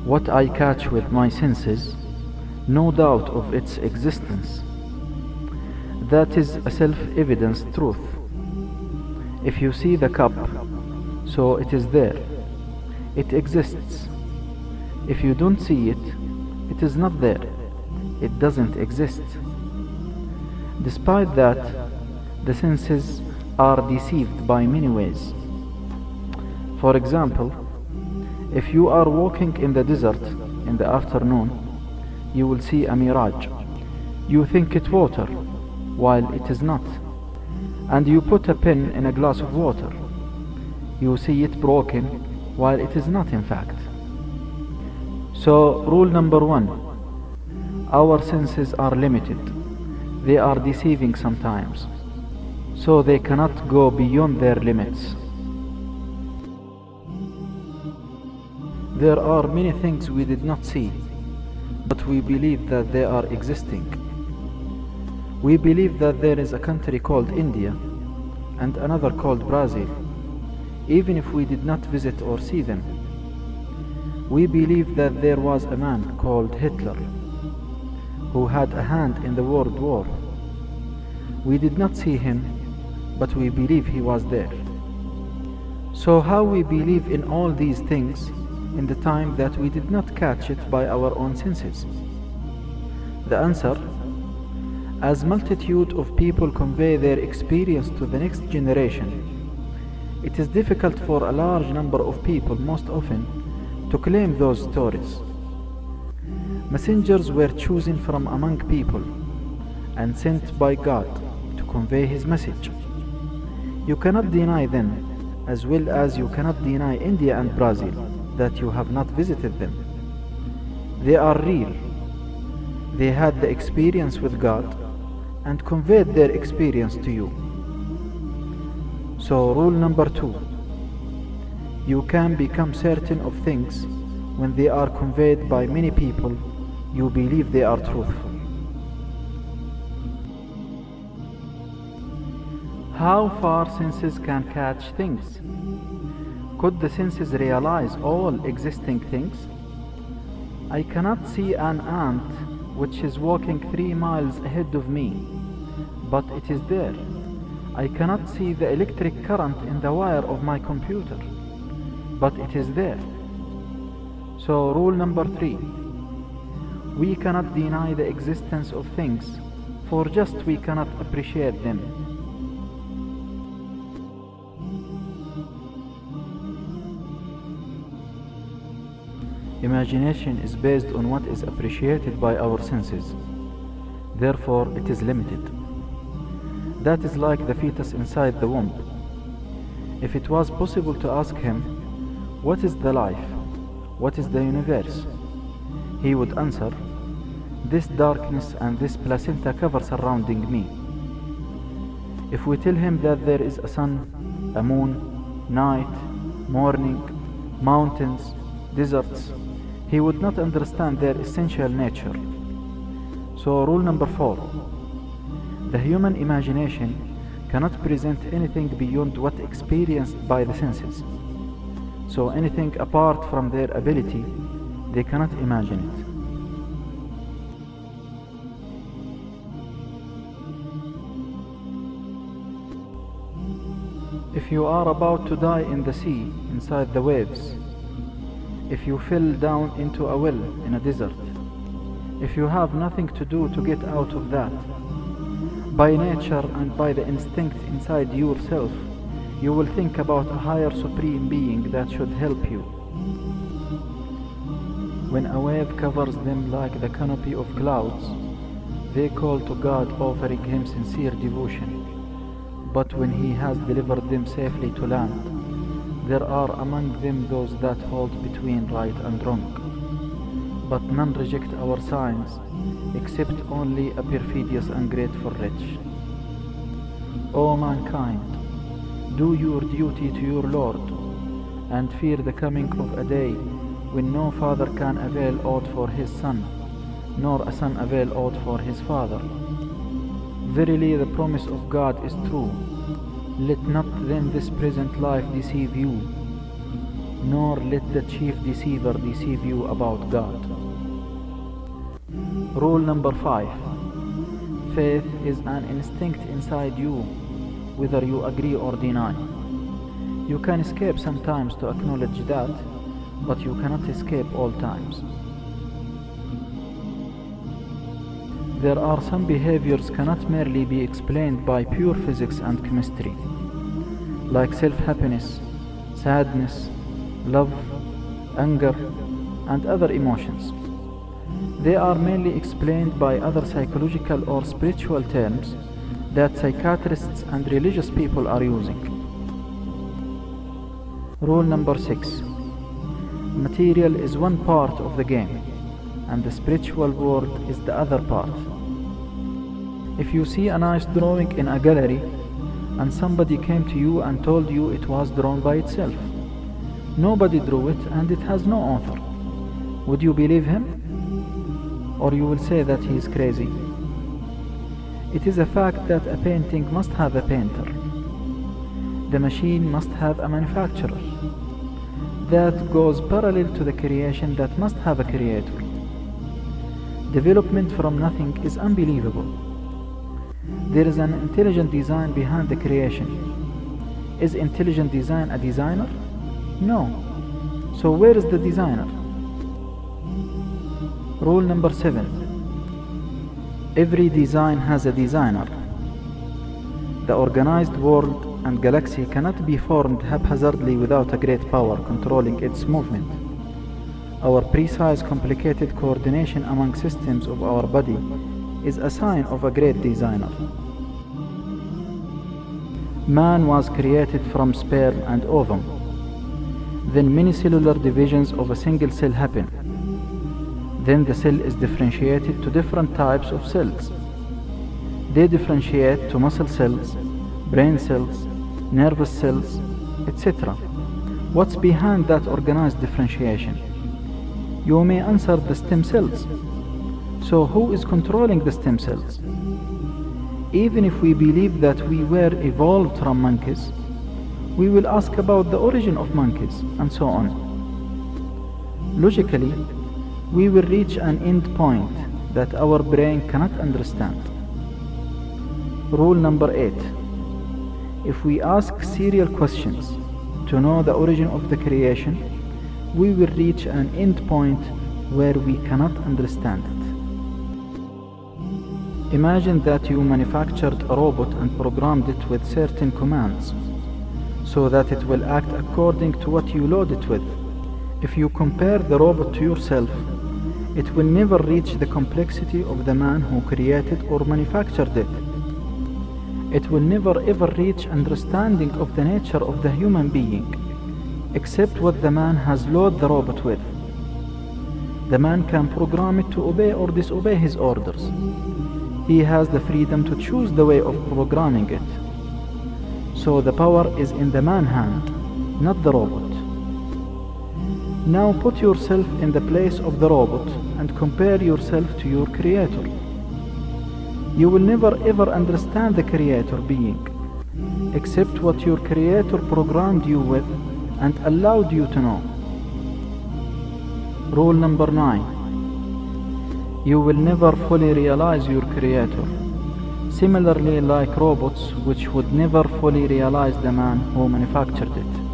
What I catch with my senses, no doubt of its existence. That is a self-evident truth. If you see the cup, so it is there. It exists. If you don't see it, it is not there. It doesn't exist. Despite that, the senses are deceived by many ways. For example, if you are walking in the desert in the afternoon, you will see a mirage. You think it's water, while it is not. And you put a pin in a glass of water. You see it broken, while it is not in fact. So, rule number 1. Our senses are limited. They are deceiving sometimes. So they cannot go beyond their limits. There are many things we did not see, but we believe that they are existing. We believe that there is a country called India and another called Brazil, even if we did not visit or see them. We believe that there was a man called Hitler who had a hand in the World War. We did not see him, but we believe he was there. So how we believe in all these things in the time that we did not catch it by our own senses? The answer: as multitude of people convey their experience to the next generation, it is difficult for a large number of people most often to claim those stories. Messengers were chosen from among people and sent by God to convey His message. You cannot deny them, as well as you cannot deny India and Brazil that you have not visited them. They are real. They had the experience with God and conveyed their experience to you. So rule number 2. You can become certain of things when they are conveyed by many people you believe they are truthful. How far senses can catch things? Could the senses realize all existing things? I cannot see an ant which is walking 3 miles ahead of me, but it is there. I cannot see the electric current in the wire of my computer, but it is there. So rule number 3. We cannot deny the existence of things, for just we cannot appreciate them. Imagination is based on what is appreciated by our senses. Therefore, it is limited. That is like the fetus inside the womb. If it was possible to ask him, "What is the life? What is the universe?" he would answer, "This darkness and this placenta cover surrounding me." If we tell him that there is a sun, a moon, night, morning, mountains, deserts, he would not understand their essential nature. So rule number 4. The human imagination cannot present anything beyond what experienced by the senses. So anything apart from their ability, they cannot imagine it. If you are about to die in the sea, inside the waves, if you fell down into a well in a desert, if you have nothing to do to get out of that, by nature and by the instinct inside yourself, you will think about a higher supreme being that should help you. When a wave covers them like the canopy of clouds, they call to God, offering Him sincere devotion. But when He has delivered them safely to land, there are among them those that hold between right and wrong. But none reject our signs, except only a perfidious and ungrateful wretch. O mankind, do your duty to your Lord, and fear the coming of a day when no father can avail aught for his son, nor a son avail aught for his father. Verily the promise of God is true. Let not then this present life deceive you, nor let the chief deceiver deceive you about God. Rule number 5. Faith is an instinct inside you, whether you agree or deny. You can escape sometimes to acknowledge that, but you cannot escape all times. There are some behaviors cannot merely be explained by pure physics and chemistry, like self-happiness, sadness, love, anger, and other emotions. They are mainly explained by other psychological or spiritual terms that psychiatrists and religious people are using. Rule number 6. Material is one part of the game, and the spiritual world is the other part. If you see a nice drawing in a gallery, and somebody came to you and told you it was drawn by itself, nobody drew it and it has no author, would you believe him? Or you will say that he is crazy? It is a fact that a painting must have a painter. The machine must have a manufacturer. That goes parallel to the creation that must have a creator. Development from nothing is unbelievable. There is an intelligent design behind the creation. Is intelligent design a designer? No. So where is the designer? Rule number 7. Every design has a designer. The organized world and galaxy cannot be formed haphazardly without a great power controlling its movement. Our precise, complicated coordination among systems of our body is a sign of a great designer. Man was created from sperm and ovum. Then many cellular divisions of a single cell happen. Then the cell is differentiated to different types of cells. They differentiate to muscle cells, brain cells, nervous cells, etc. What's behind that organized differentiation? You may answer the stem cells. So who is controlling the stem cells? Even if we believe that we were evolved from monkeys, we will ask about the origin of monkeys and so on. Logically, we will reach an end point that our brain cannot understand. Rule number 8. If we ask serial questions to know the origin of the creation, we will reach an end point where we cannot understand it. Imagine that you manufactured a robot and programmed it with certain commands so that it will act according to what you load it with. If you compare the robot to yourself, it will never reach the complexity of the man who created or manufactured it. It will never ever reach understanding of the nature of the human being, except what the man has loaded the robot with. The man can program it to obey or disobey his orders. He has the freedom to choose the way of programming it. So the power is in the man's hand, not the robot. Now put yourself in the place of the robot and compare yourself to your creator. You will never ever understand the creator being, except what your creator programmed you with and allowed you to know. Rule number 9. You will never fully realize your creator, similarly like robots which would never fully realize the man who manufactured it.